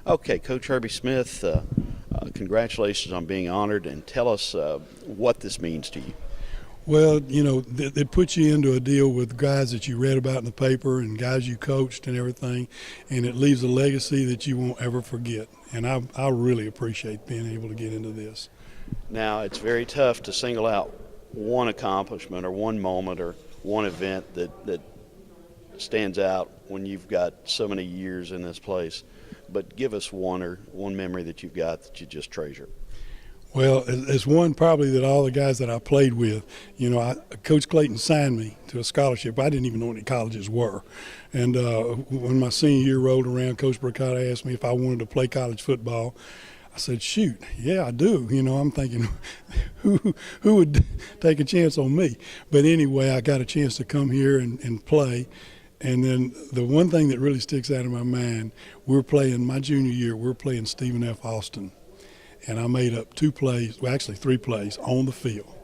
Okay, Coach Herbie Smith, congratulations on being honored, and tell us what this means to you. Well, it puts you into a deal with guys that you read about in the paper and guys you coached and everything, and it leaves a legacy that you won't ever forget. And I really appreciate being able to get into this. Now, it's very tough to single out one accomplishment or one moment or one event that stands out when you've got so many years in this place. But give us one memory that you've got that you just treasure. Well, it's one probably that all the guys that I played with, Coach Clayton signed me to a scholarship. I didn't even know what any colleges were. And when my senior year rolled around, Coach Burkhardt asked me if I wanted to play college football. I said, shoot, yeah, I do. I'm thinking, who would take a chance on me? But anyway, I got a chance to come here and play. And then the one thing that really sticks out in my mind, my junior year, we're playing Stephen F. Austin. And I made up three plays on the field.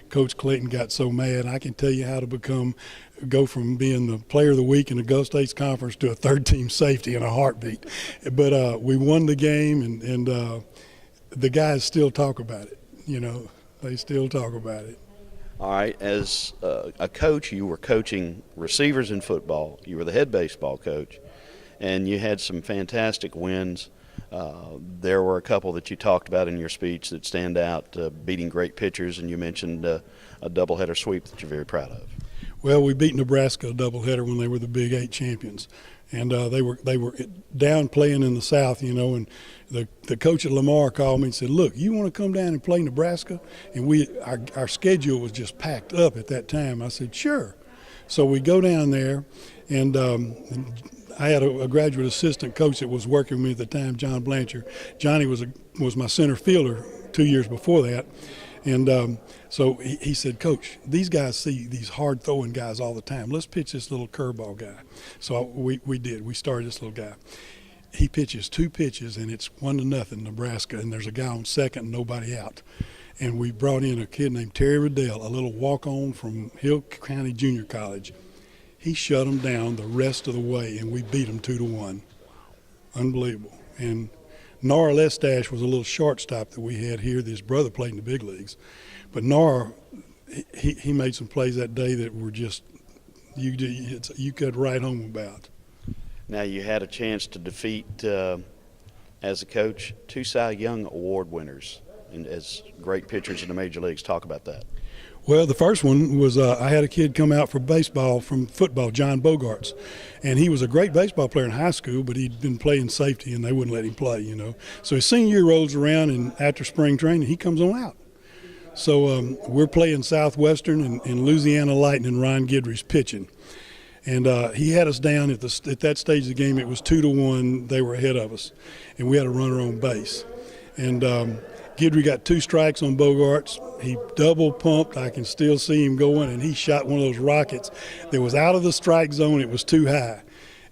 Coach Clayton got so mad. I can tell you how to go from being the player of the week in the Gulf States Conference to a third-team safety in a heartbeat. But we won the game, and the guys still talk about it. They still talk about it. All right, as a coach, you were coaching receivers in football. You were the head baseball coach, and you had some fantastic wins. There were a couple that you talked about in your speech that stand out, beating great pitchers, and you mentioned a doubleheader sweep that you're very proud of. Well, we beat Nebraska a doubleheader when they were the Big 8 champions, and they were down playing in the South, and the coach at Lamar called me and said, "Look, you want to come down and play Nebraska?" And our schedule was just packed up at that time. I said, "Sure." So we go down there, and I had a graduate assistant coach that was working with me at the time, John Blanchard. Johnny was my center fielder 2 years before that. And so he said, "Coach, these guys see these hard-throwing guys all the time. Let's pitch this little curveball guy." So we did. We started this little guy. He pitches 2 pitches, and it's 1-0 Nebraska, and there's a guy on second and nobody out. And we brought in a kid named Terry Riddell, a little walk-on from Hill County Junior College. He shut them down the rest of the way, and we beat them 2-1. Unbelievable. And Nara Lestash was a little shortstop that we had here. His brother played in the big leagues. But Nara, he made some plays that day that were just you could write home about. Now, you had a chance to defeat, as a coach, 2 Cy Young Award winners and as great pitchers in the major leagues. Talk about that. Well, the first one was I had a kid come out for baseball from football, John Bogarts, and he was a great baseball player in high school, but he'd been playing safety, and they wouldn't let him play, So his senior year rolls around, and after spring training, he comes on out. So we're playing Southwestern and Louisiana Lightning, Ron Guidry's pitching. And he had us down at that stage of the game. It was 2-1. They were ahead of us, and we had a runner on base. And Guidry got 2 strikes on Bogarts. He double pumped. I can still see him going, and he shot one of those rockets that was out of the strike zone. It was too high.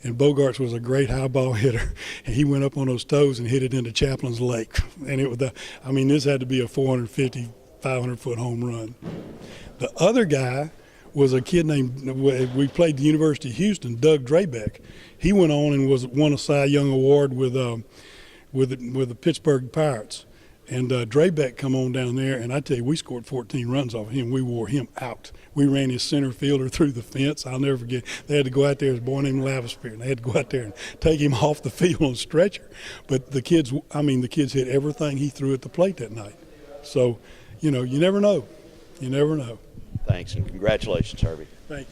And Bogarts was a great high ball hitter. And he went up on those toes and hit it into Chaplin's Lake. And this had to be a 450, 500-foot home run. The other guy was a kid we played the University of Houston, Doug Drabeck. He went on and won a Cy Young Award with the Pittsburgh Pirates. And Drabeck come on down there, and I tell you, we scored 14 runs off of him. We wore him out. We ran his center fielder through the fence. I'll never forget. They had to go out there. There's a boy named Lavispear, and they had to go out there and take him off the field on a stretcher. But the kids hit everything he threw at the plate that night. So, you never know. You never know. Thanks, and congratulations, Herbie. Thank you.